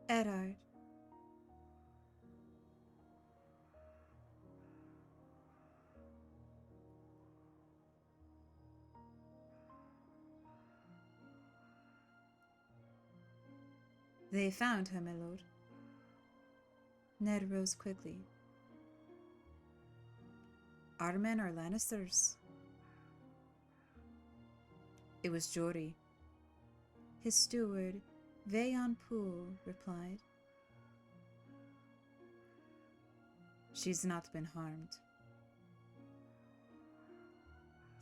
Eddard. They found her, my lord. Ned rose quickly. Our men are Lannisters. It was 𝘕𝘠𝘳𝘠. His steward, 𝘕𝘠𝘠𝘠, replied. She's not been harmed.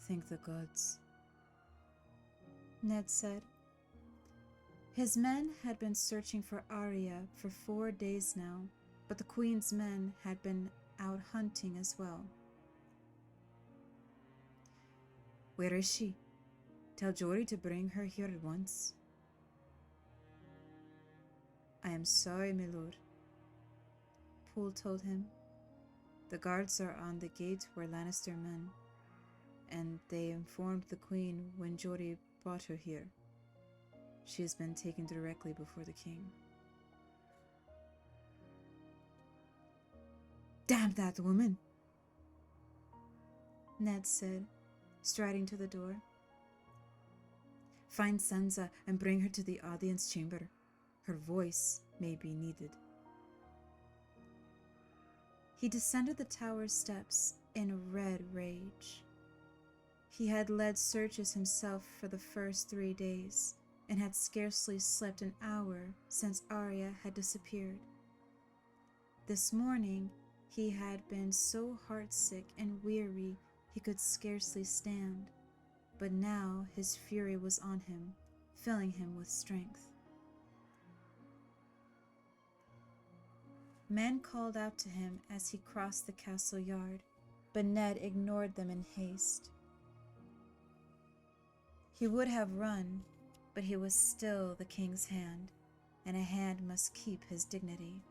Thank the gods, Ned said. His men had been searching for Arya for 4 days now, but the Queen's men had been out hunting as well. Where is she? Tell 𝘕𝘠𝘠 to bring her here at once. I am sorry, my lord, Poole told him. The guards are on the gate where Lannister men, and they informed the Queen when 𝘕𝘠𝘠 brought her here. She has been taken directly before the king. Damn that woman, Ned said, striding to the door. Find Sansa and bring her to the audience chamber. Her voice may be needed. He descended the tower steps in red rage. He had led searches himself for the first 3 days, and had scarcely slept an hour since Arya had disappeared. This morning he had been so heartsick and weary he could scarcely stand, but now his fury was on him, filling him with strength. Men called out to him as he crossed the castle yard, but Ned ignored them in haste. He would have run, but he was still the king's hand, and a hand must keep his dignity.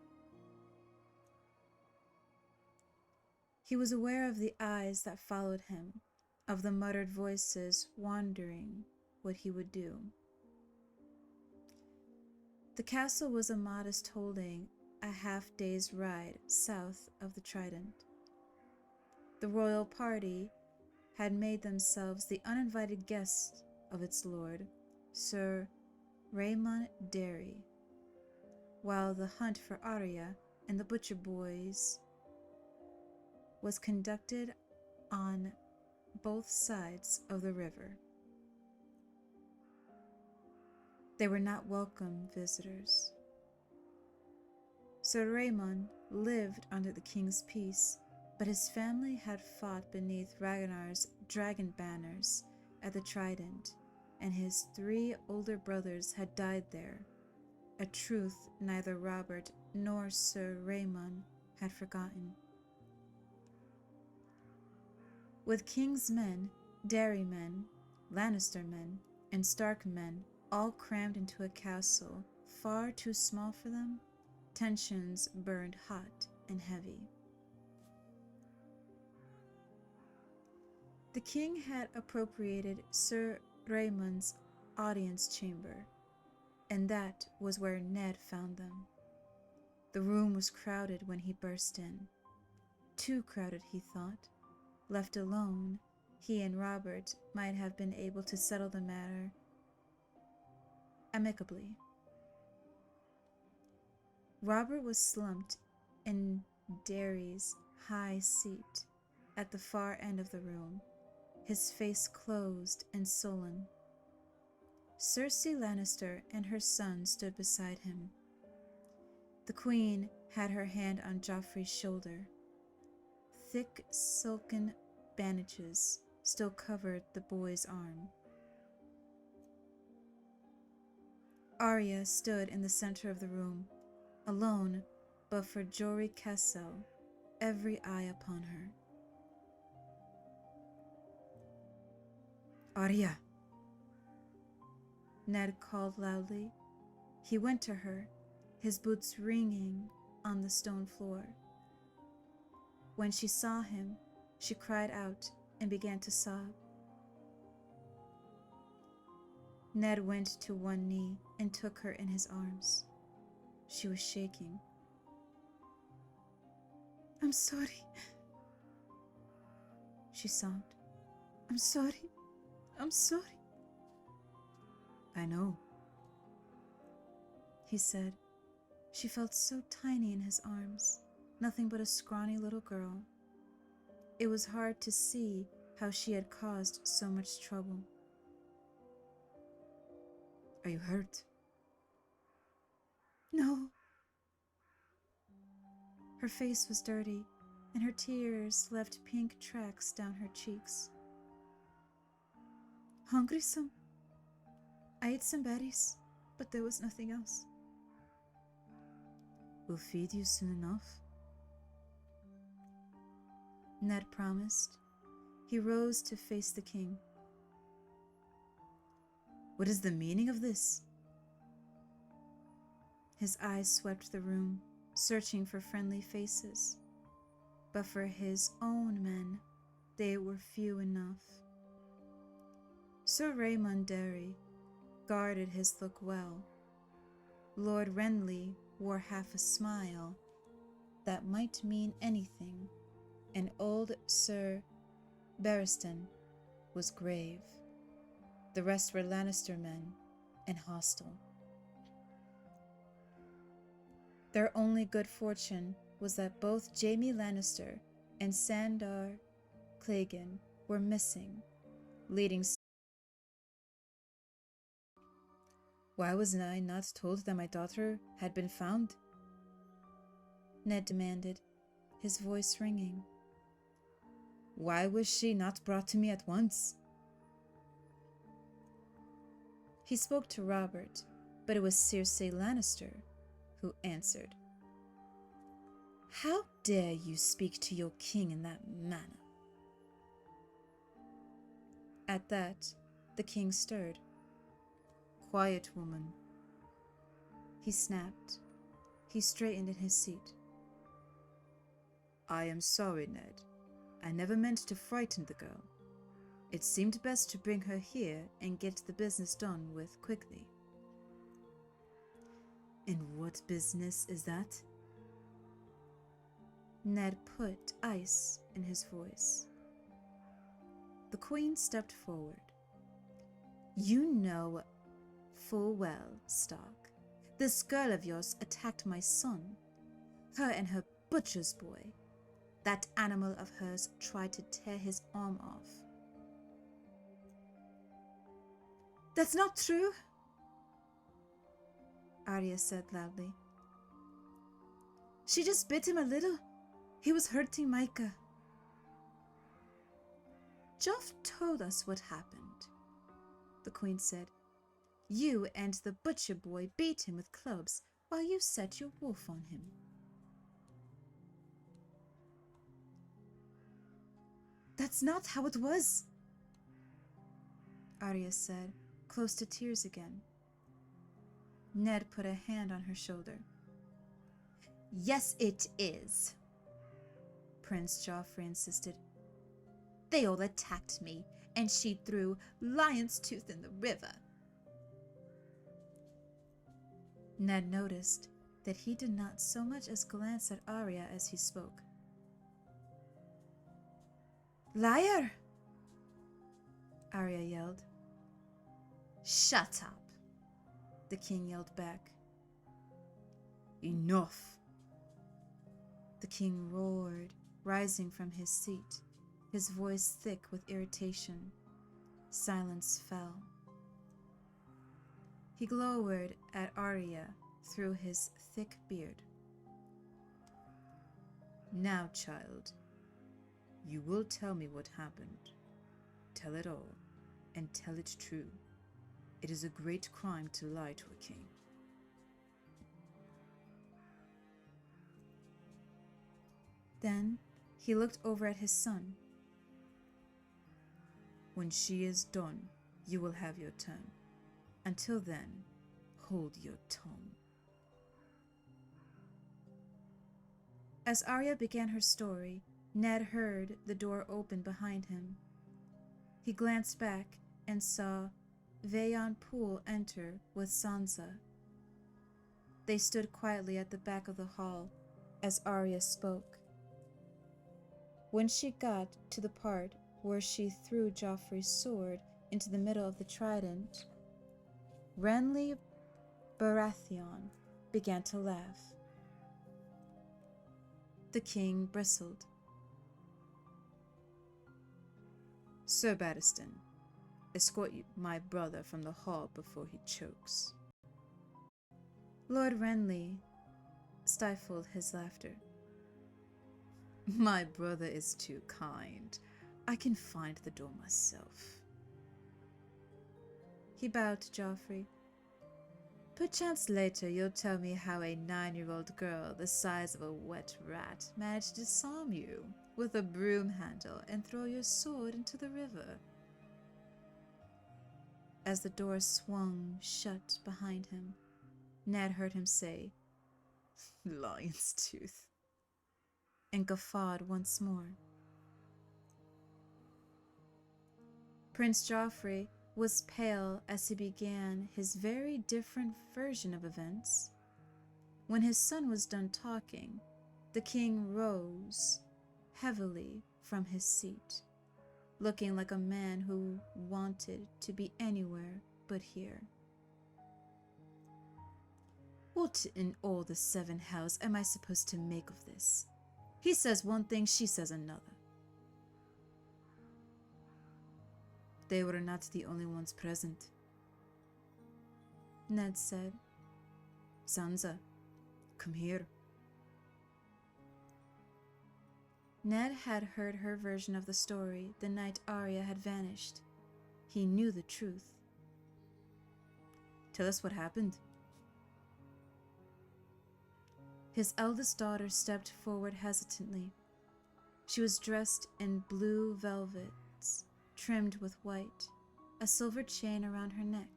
He was aware of the eyes that followed him, of the muttered voices wondering what he would do. The castle was a modest holding, a half-day's ride south of the Trident. The royal party had made themselves the uninvited guests of its lord, 𝘕𝘠𝘳𝘠𝘠𝘠, while the hunt for Arya and the butcher boys was conducted on both sides of the river. They were not welcome visitors. Sir Raymond lived under the king's peace, but his family had fought beneath Ragnar's dragon banners at the Trident, and his 3 older brothers had died there, a truth neither Robert nor Sir Raymond had forgotten. With king's men, dairymen, Lannister men, and Stark men all crammed into a castle far too small for them, tensions burned hot and heavy. The king had appropriated Sir Raymond's audience chamber, and that was where Ned found them. The room was crowded when he burst in. Too crowded, he thought. Left alone, he and Robert might have been able to settle the matter amicably. Robert was slumped in Darry's high seat at the far end of the room, his face closed and sullen. Cersei Lannister and her son stood beside him. The queen had her hand on Joffrey's shoulder. Thick silken bandages still covered the boy's arm. Arya stood in the center of the room, alone but for 𝘕𝘠𝘠 Cassel, every eye upon her. Arya! Ned called loudly. He went to her, his boots ringing on the stone floor. When she saw him, she cried out and began to sob. Ned went to one knee and took her in his arms. She was shaking. "I'm sorry," she sobbed. "I'm sorry. I'm sorry." "I know," he said. She felt so tiny in his arms, nothing but a scrawny little girl. It was hard to see how she had caused so much trouble. "Are you hurt?" "No." Her face was dirty, and her tears left pink tracks down her cheeks. "Hungry some? I ate some berries, but there was nothing else." "We'll feed you soon enough," Ned promised. He rose to face the king. "What is the meaning of this?" His eyes swept the room, searching for friendly faces. But for his own men, they were few enough. Sir Raymond Derry guarded his look well. Lord Renly wore half a smile that might mean anything, and old Sir Barristan was grave. The rest were Lannister men and hostile. Their only good fortune was that both Jaime Lannister and Sandor Clegane were missing, leading. "Why was I not told that my daughter had been found?" Ned demanded, his voice ringing. "Why was she not brought to me at once?" He spoke to Robert, but it was Cersei Lannister who answered. "How dare you speak to your king in that manner?" At that, the king stirred. "Quiet, woman," he snapped. He straightened in his seat. "I am sorry, Ned. I never meant to frighten the girl. It seemed best to bring her here and get the business done with quickly." "And what business is that?" Ned put ice in his voice. The queen stepped forward. "You know full well, Stark. This girl of yours attacked my son. Her and her butcher's boy. That animal of hers tried to tear his arm off." "That's not true," Arya said loudly. "She just bit him a little. He was hurting Micah." "Joff told us what happened," the queen said. "You and the butcher boy beat him with clubs while you set your wolf on him." "That's not how it was," Arya said, close to tears again. Ned put a hand on her shoulder. "Yes, it is," Prince Joffrey insisted. "They all attacked me, and she threw lion's tooth in the river." Ned noticed that he did not so much as glance at Arya as he spoke. "Liar!" Arya yelled. "Shut up!" the king yelled back. "Enough!" The king roared, rising from his seat, his voice thick with irritation. Silence fell. He glowered at Arya through his thick beard. "Now, child, you will tell me what happened. Tell it all, and tell it true. It is a great crime to lie to a king." Then he looked over at his son. "When she is done, you will have your turn. Until then, hold your tongue." As Arya began her story, Ned heard the door open behind him. He glanced back and saw Veyon Poole enter with Sansa. They stood quietly at the back of the hall as Arya spoke. When she got to the part where she threw Joffrey's sword into the middle of the trident, Renly Baratheon began to laugh. The king bristled. Sir Barristan, escort my brother from the hall before he chokes. Lord Renly stifled his laughter. My brother is too kind. I can find the door myself. He bowed to Joffrey. Perchance later you'll tell me how a 9-year-old girl the size of a wet rat managed to disarm you with a broom handle and throw your sword into the river. As the door swung shut behind him, Ned heard him say, "Lion's tooth," and guffawed once more. Prince Joffrey was pale as he began his very different version of events. When his son was done talking, the king rose heavily from his seat, looking like a man who wanted to be anywhere but here. What in all the 7 hells am I supposed to make of this? He says one thing, she says another. They were not the only ones present, Ned said. Sansa, come here. Ned had heard her version of the story the night Arya had vanished. He knew the truth. Tell us what happened. His eldest daughter stepped forward hesitantly. She was dressed in blue velvets, trimmed with white, a silver chain around her neck.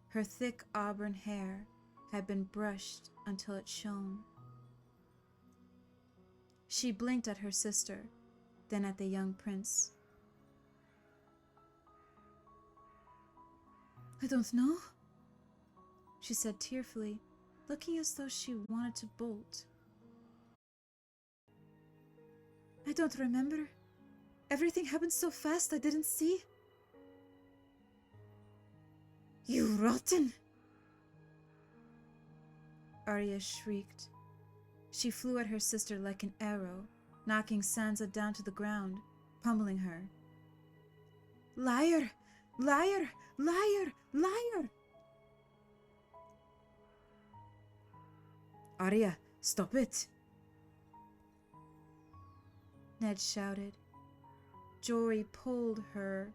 Her thick auburn hair had been brushed until it shone. She blinked at her sister, then at the young prince. I don't know, she said tearfully, looking as though she wanted to bolt. I don't remember. Everything happened so fast I didn't see. You rotten! Arya shrieked. She flew at her sister like an arrow, knocking Sansa down to the ground, pummeling her. Liar! Liar! Liar! Liar! Arya, stop it! Ned shouted. Jory pulled her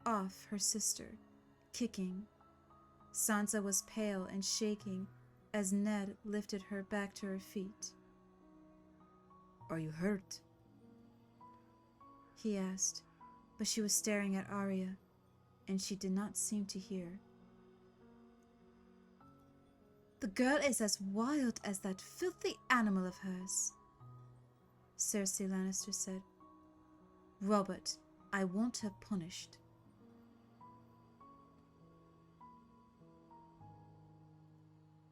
off her sister, kicking. Sansa was pale and shaking as Ned lifted her back to her feet. Are you hurt? He asked, but she was staring at Arya, and she did not seem to hear. The girl is as wild as that filthy animal of hers, Cersei Lannister said. Robert, I want her punished.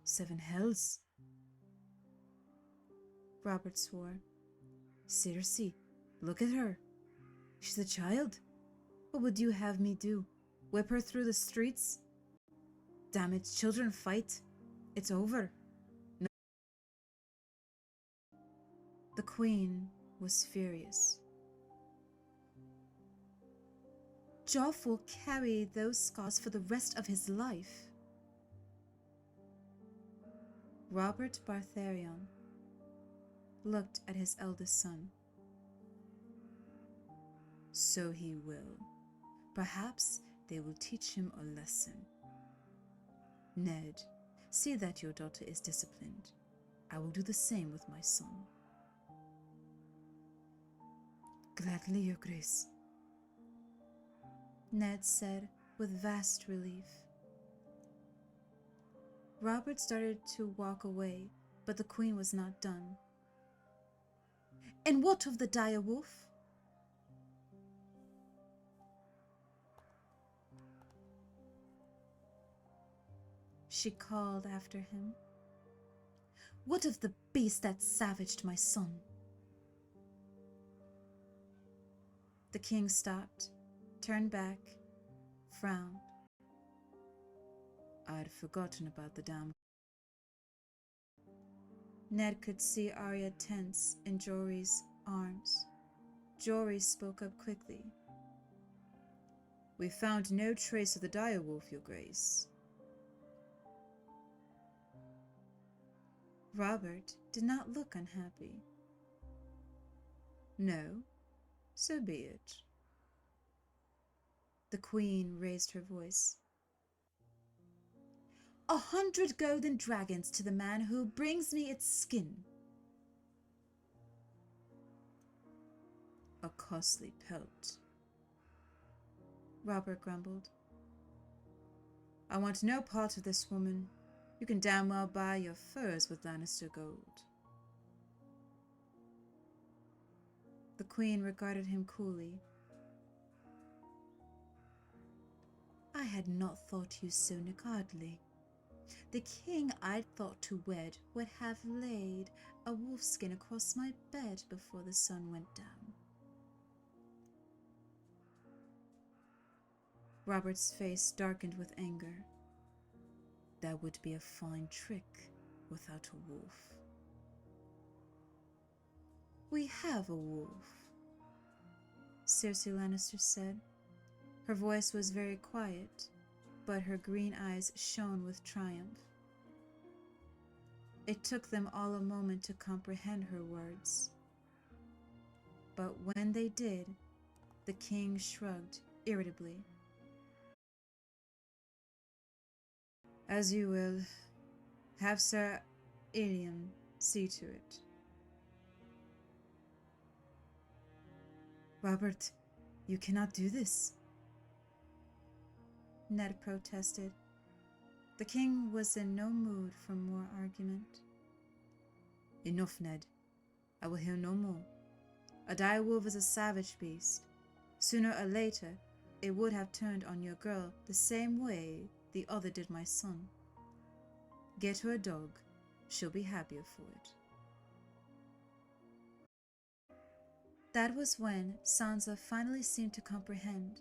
Seven hells, Robert swore. Cersei, look at her. She's a child. What would you have me do? Whip her through the streets? Damn it, children fight. It's over. No. The queen was furious. Joff will carry those scars for the rest of his life. Robert Baratheon looked at his eldest son. So he will. Perhaps they will teach him a lesson. Ned, see that your daughter is disciplined. I will do the same with my son. Gladly, Your Grace, Ned said with vast relief. Robert started to walk away, but the queen was not done. And what of the dire wolf? She called after him. What of the beast that savaged my son? The king stopped, turned back, frowned. I'd forgotten about the damn. Ned could see Arya tense in Jory's arms. Jory spoke up quickly. We found no trace of the direwolf, Your Grace. Robert did not look unhappy. No, so be it. The queen raised her voice. 100 golden dragons to the man who brings me its skin. A costly pelt, Robert grumbled. I want no part of this woman. You can damn well buy your furs with Lannister gold. The queen regarded him coolly. I had not thought you so niggardly. The king I'd thought to wed would have laid a wolfskin across my bed before the sun went down. Robert's face darkened with anger. That would be a fine trick without a wolf. We have a wolf, Cersei Lannister said. Her voice was very quiet, but her green eyes shone with triumph. It took them all a moment to comprehend her words. But when they did, the king shrugged irritably. As you will. Have Sir Ilyn see to it. Robert, you cannot do this, Ned protested. The king was in no mood for more argument. Enough, Ned. I will hear no more. A direwolf is a savage beast. Sooner or later, it would have turned on your girl the same way the other did my son. Get her a dog. She'll be happier for it. That was when Sansa finally seemed to comprehend.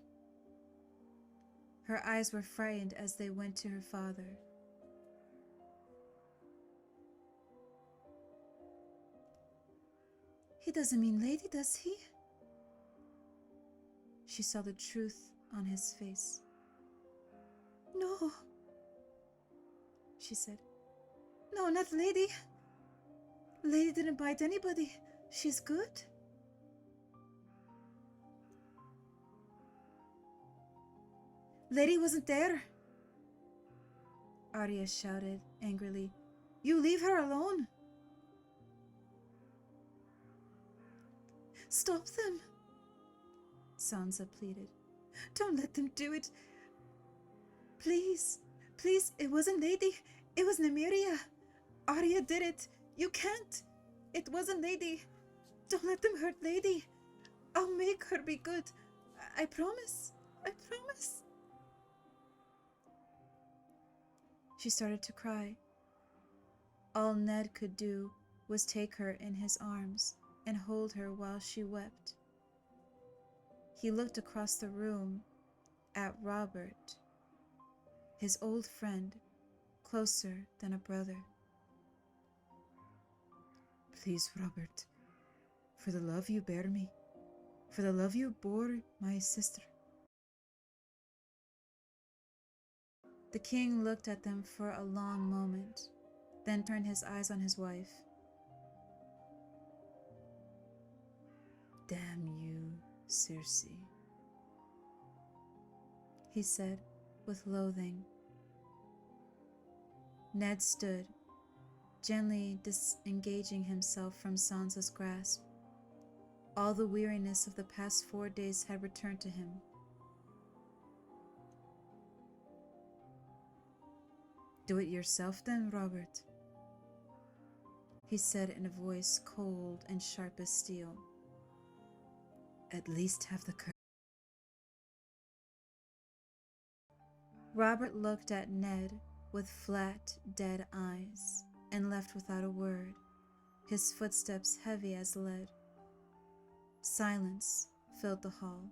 Her eyes were frightened as they went to her father. He doesn't mean lady, does he? She saw the truth on his face. No, she said. No, not lady. Lady didn't bite anybody. She's good. Lady wasn't there, Arya shouted angrily. You leave her alone. Stop them, Sansa pleaded. Don't let them do it. Please, please, it wasn't Lady. It was Nymeria. Arya did it. You can't. It wasn't Lady. Don't let them hurt Lady. I'll make her be good. I promise. I promise. She started to cry. All Ned could do was take her in his arms and hold her while she wept. He looked across the room at Robert, his old friend, closer than a brother. Please, Robert, for the love you bear me, for the love you bore my sister. The king looked at them for a long moment, then turned his eyes on his wife. Damn you, Cersei, he said with loathing. Ned stood, gently disengaging himself from Sansa's grasp. All the weariness of the past 4 days had returned to him. Do it yourself then, Robert, he said in a voice cold and sharp as steel. At least have the courage. Robert looked at Ned with flat, dead eyes and left without a word, his footsteps heavy as lead. Silence filled the hall.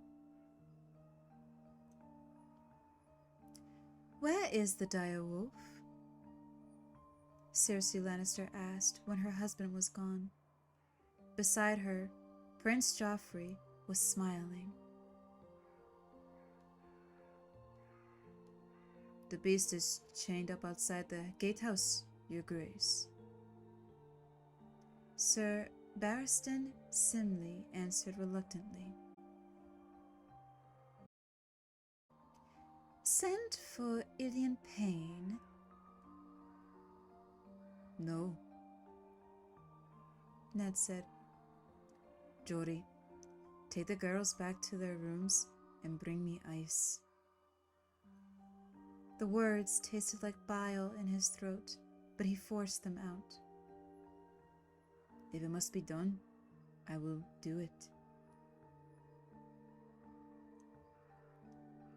"Where is the dire wolf?" Cersei Lannister asked when her husband was gone. Beside her, Prince Joffrey was smiling. "The beast is chained up outside the gatehouse, Your Grace." Sir Barristan Simley answered reluctantly. "Send for Ilyn Payne?" "No," Ned said. "Jory, take the girls back to their rooms and bring me ice." The words tasted like bile in his throat, but he forced them out. "If it must be done, I will do it."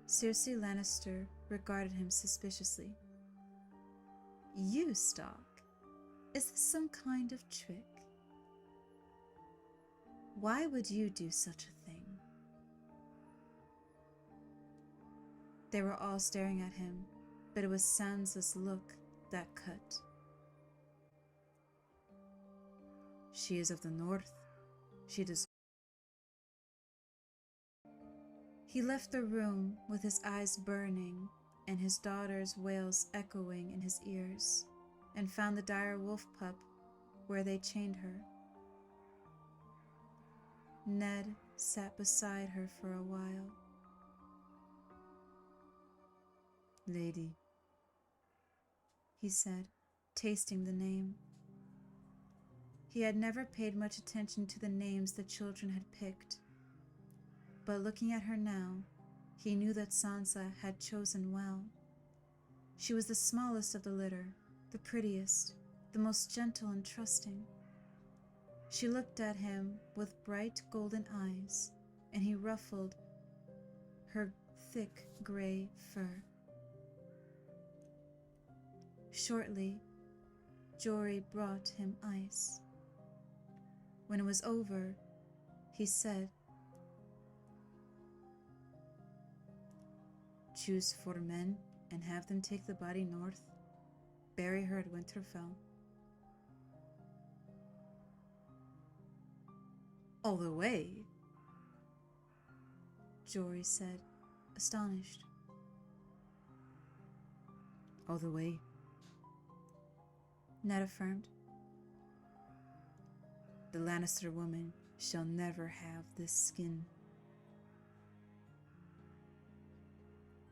Cersei Lannister regarded him suspiciously. "You, Stark? Is this some kind of trick? Why would you do such a thing?" They were all staring at him, but it was Sansa's look that cut. "She is of the north. She does." He left the room with his eyes burning and his daughter's wails echoing in his ears, and found the dire wolf pup where they chained her. Ned sat beside her for a while. "Lady," he said, tasting the name. He had never paid much attention to the names the children had picked, but looking at her now, he knew that Sansa had chosen well. She was the smallest of the litter, the prettiest, the most gentle and trusting. She looked at him with bright golden eyes, and he ruffled her thick gray fur. Shortly, Jory brought him ice. When it was over, he said, "Choose 4 men and have them take the body north. Bury her at Winterfell." "All the way?" Jory said, astonished. "All the way," Ned affirmed. "The Lannister woman shall never have this skin."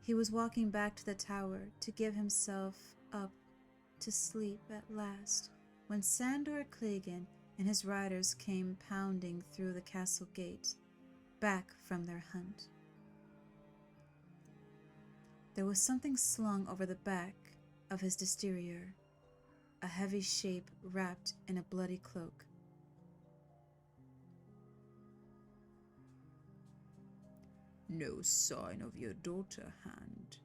He was walking back to the tower to give himself up to sleep at last, when Sandor Clegane and his riders came pounding through the castle gate, back from their hunt. There was something slung over the back of his destrier, a heavy shape wrapped in a bloody cloak. "No sign of your daughter, Hand,"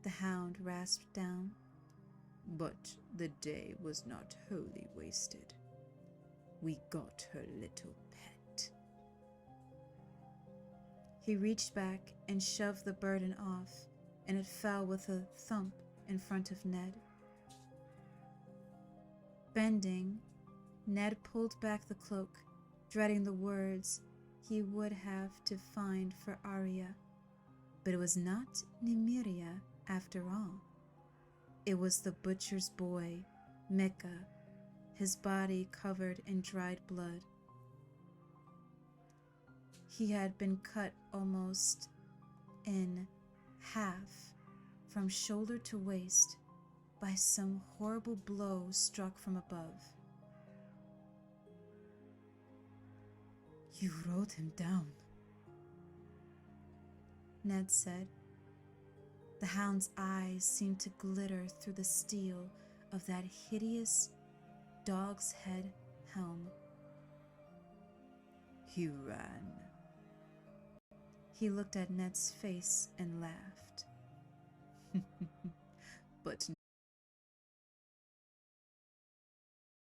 the hound rasped down. "But the day was not wholly wasted. We got her little pet." He reached back and shoved the burden off, and it fell with a thump in front of Ned. Bending, Ned pulled back the cloak, dreading the words he would have to find for Arya. But it was not Nymeria after all. It was the butcher's boy, Micah, his body covered in dried blood. He had been cut almost in half, from shoulder to waist, by some horrible blow struck from above. "You rode him down," Ned said. The hound's eyes seemed to glitter through the steel of that hideous dog's head helm. "He ran." He looked at Ned's face and laughed. "But